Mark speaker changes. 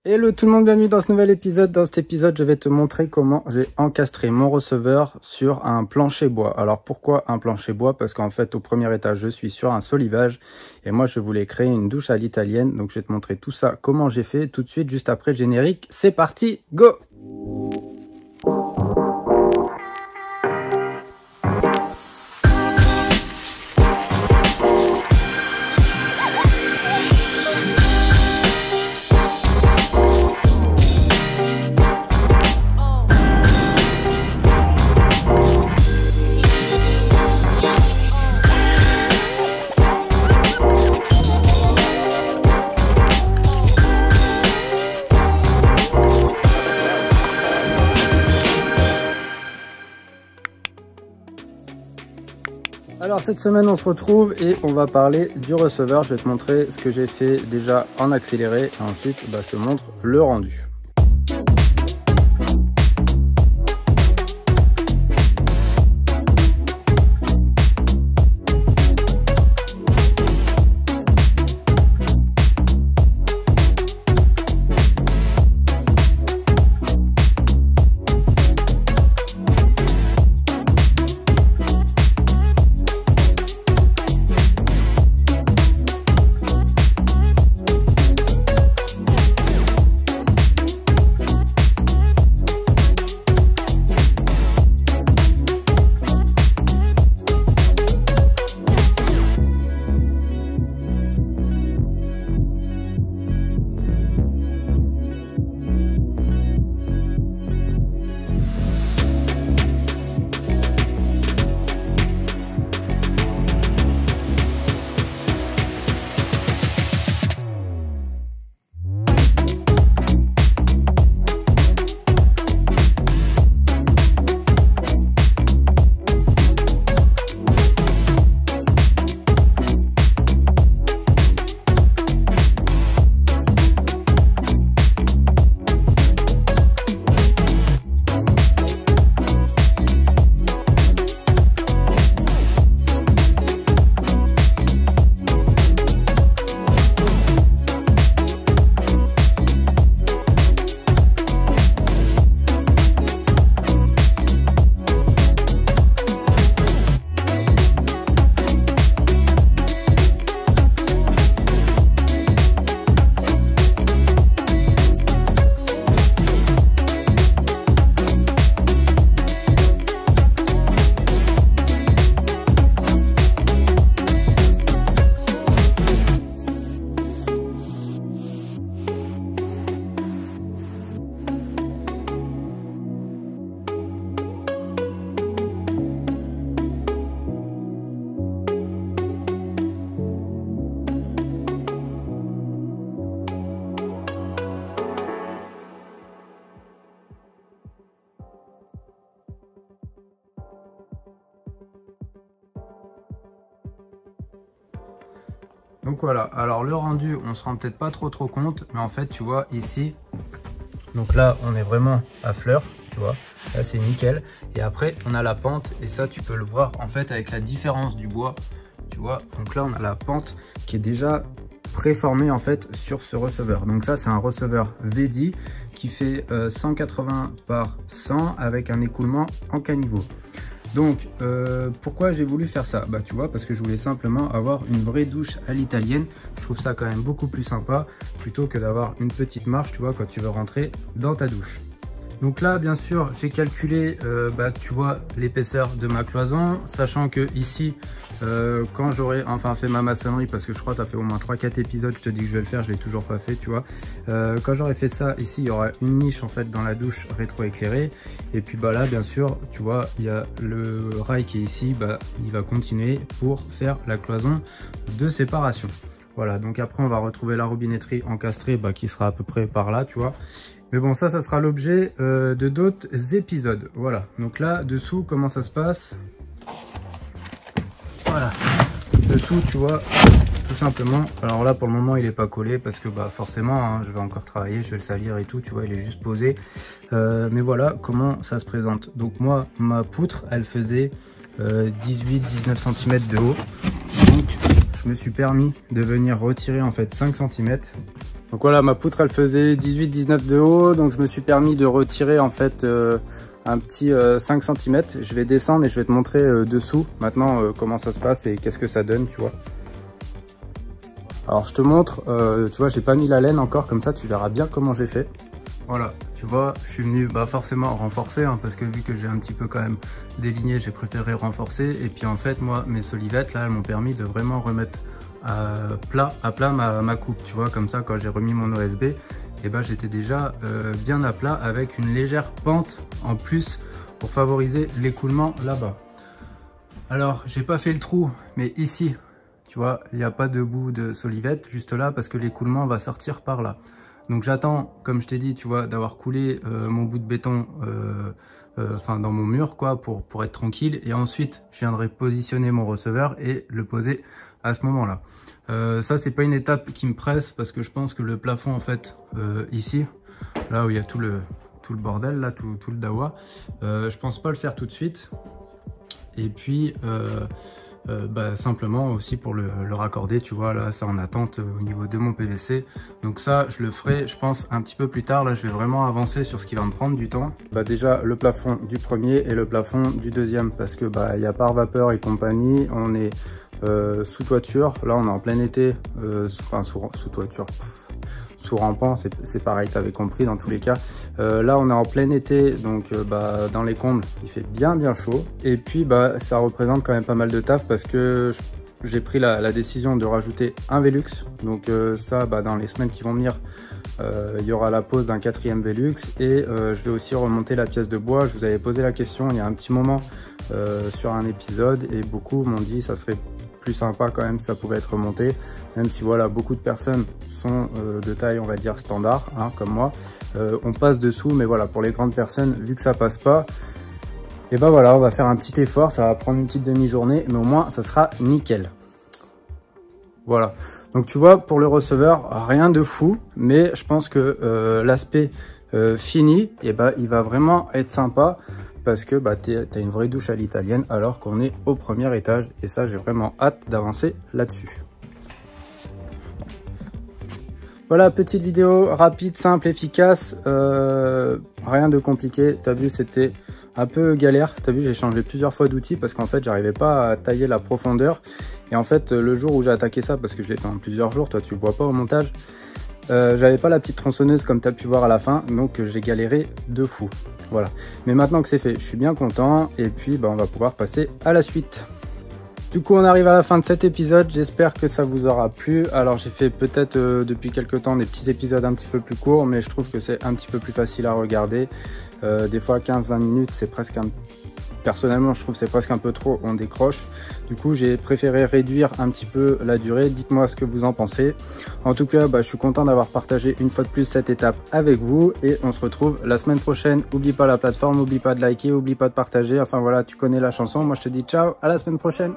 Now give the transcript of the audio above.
Speaker 1: Hello tout le monde, bienvenue dans ce nouvel épisode. Dans cet épisode, je vais te montrer comment j'ai encastré mon receveur sur un plancher bois. Alors pourquoi un plancher bois? Parce qu'en fait, au premier étage, je suis sur un solivage et moi, je voulais créer une douche à l'italienne. Donc, je vais te montrer tout ça, comment j'ai fait tout de suite, juste après le générique. C'est parti, go! Alors cette semaine on se retrouve et on va parler du receveur. Je vais te montrer ce que j'ai fait déjà en accéléré et ensuite je te montre le rendu. Donc voilà, alors le rendu, on se rend peut-être pas trop compte, mais en fait, tu vois, ici, donc là, on est vraiment à fleur, tu vois, là, c'est nickel. Et après, on a la pente, et ça, tu peux le voir, en fait, avec la différence du bois, tu vois. Donc là, on a la pente qui est déjà préformée, en fait, sur ce receveur. Donc ça, c'est un receveur VD qui fait 180 par 100 avec un écoulement en caniveau. Donc, pourquoi j'ai voulu faire ça? Tu vois, parce que je voulais simplement avoir une vraie douche à l'italienne. Je trouve ça quand même beaucoup plus sympa, plutôt que d'avoir une petite marche, tu vois, quand tu veux rentrer dans ta douche. Donc là, bien sûr, j'ai calculé, tu vois, l'épaisseur de ma cloison, sachant que ici, quand j'aurai enfin fait ma maçonnerie, parce que je crois que ça fait au moins 3-4 épisodes, je te dis que je vais le faire, je l'ai toujours pas fait, tu vois. Quand j'aurai fait ça, ici, il y aura une niche en fait dans la douche rétro-éclairée. Et puis là, bien sûr, tu vois, il y a le rail qui est ici, il va continuer pour faire la cloison de séparation. Voilà, donc après, on va retrouver la robinetterie encastrée, qui sera à peu près par là, tu vois. Mais bon, ça sera l'objet de d'autres épisodes. Voilà, donc là, dessous, comment ça se passe? Voilà, dessous, tu vois, tout simplement. Alors là, pour le moment, il n'est pas collé parce que forcément, hein, je vais encore travailler, je vais le salir et tout, tu vois, il est juste posé. Mais voilà comment ça se présente. Donc moi, ma poutre, elle faisait 18-19 cm de haut. Donc, je me suis permis de venir retirer en fait 5 cm. Donc voilà, ma poutre elle faisait 18-19 de haut, donc je me suis permis de retirer en fait un petit 5 cm. Je vais descendre et je vais te montrer dessous maintenant comment ça se passe et qu'est-ce que ça donne, tu vois. Alors je te montre, tu vois, j'ai pas mis la laine encore, comme ça tu verras bien comment j'ai fait. Voilà, tu vois, je suis venu forcément renforcer, hein, parce que vu que j'ai un petit peu quand même déligné, j'ai préféré renforcer. Et puis en fait, moi, mes solivettes, là, elles m'ont permis de vraiment remettre à plat ma coupe, tu vois. Comme ça, quand j'ai remis mon OSB, et ben, j'étais déjà bien à plat avec une légère pente en plus pour favoriser l'écoulement là-bas. Alors, j'ai pas fait le trou, mais ici, tu vois, il n'y a pas de bout de solivette, juste là, parce que l'écoulement va sortir par là. Donc j'attends, comme je t'ai dit, tu vois, d'avoir coulé mon bout de béton dans mon mur, quoi, pour être tranquille. Et ensuite, je viendrai positionner mon receveur et le poser à ce moment-là. Ça, c'est pas une étape qui me presse parce que je pense que le plafond, en fait, ici, là où il y a tout le bordel, là, tout le dawa, je pense pas le faire tout de suite. Et puis... simplement aussi pour le raccorder, tu vois, là c'est en attente au niveau de mon PVC, donc ça je le ferai je pense un petit peu plus tard. Là je vais vraiment avancer sur ce qui va me prendre du temps. Déjà le plafond du premier et le plafond du deuxième, parce que il y a par vapeur et compagnie, on est sous toiture, là on est en plein été, sous toiture, sous rampant, c'est pareil, t'avais compris dans tous les cas. Là on est en plein été, donc dans les combles il fait bien chaud, et puis ça représente quand même pas mal de taf parce que j'ai pris la décision de rajouter un Velux. Donc ça dans les semaines qui vont venir, il y aura la pose d'un 4e Velux, et je vais aussi remonter la pièce de bois. Je vous avais posé la question il y a un petit moment sur un épisode, et beaucoup m'ont dit ça serait plus sympa quand même, ça pouvait être remonté, même si voilà, beaucoup de personnes sont de taille, on va dire, standard, hein, comme moi. On passe dessous, mais voilà, pour les grandes personnes, vu que ça passe pas, et voilà, on va faire un petit effort, ça va prendre une petite demi-journée, mais au moins ça sera nickel. Voilà, donc tu vois, pour le receveur, rien de fou, mais je pense que l'aspect fini, il va vraiment être sympa, parce que t'as une vraie douche à l'italienne alors qu'on est au premier étage, et ça j'ai vraiment hâte d'avancer là-dessus. Voilà, petite vidéo rapide, simple, efficace, rien de compliqué. T'as vu, c'était un peu galère. T'as vu, j'ai changé plusieurs fois d'outil parce qu'en fait j'arrivais pas à tailler la profondeur, et en fait le jour où j'ai attaqué ça, parce que je l'ai fait en plusieurs jours, toi tu le vois pas au montage, j'avais pas la petite tronçonneuse comme tu as pu voir à la fin, donc j'ai galéré de fou. Voilà, mais maintenant que c'est fait, je suis bien content, et puis on va pouvoir passer à la suite. Du coup on arrive à la fin de cet épisode, j'espère que ça vous aura plu. Alors j'ai fait peut-être depuis quelques temps des petits épisodes un petit peu plus courts, mais je trouve que c'est un petit peu plus facile à regarder. Des fois 15-20 minutes, c'est presque personnellement je trouve que c'est presque un peu trop, on décroche. Du coup j'ai préféré réduire un petit peu la durée. Dites-moi ce que vous en pensez. En tout cas je suis content d'avoir partagé une fois de plus cette étape avec vous, et on se retrouve la semaine prochaine. Oublie pas la plateforme, oublie pas de liker, oublie pas de partager, enfin voilà, tu connais la chanson. Moi je te dis ciao, à la semaine prochaine.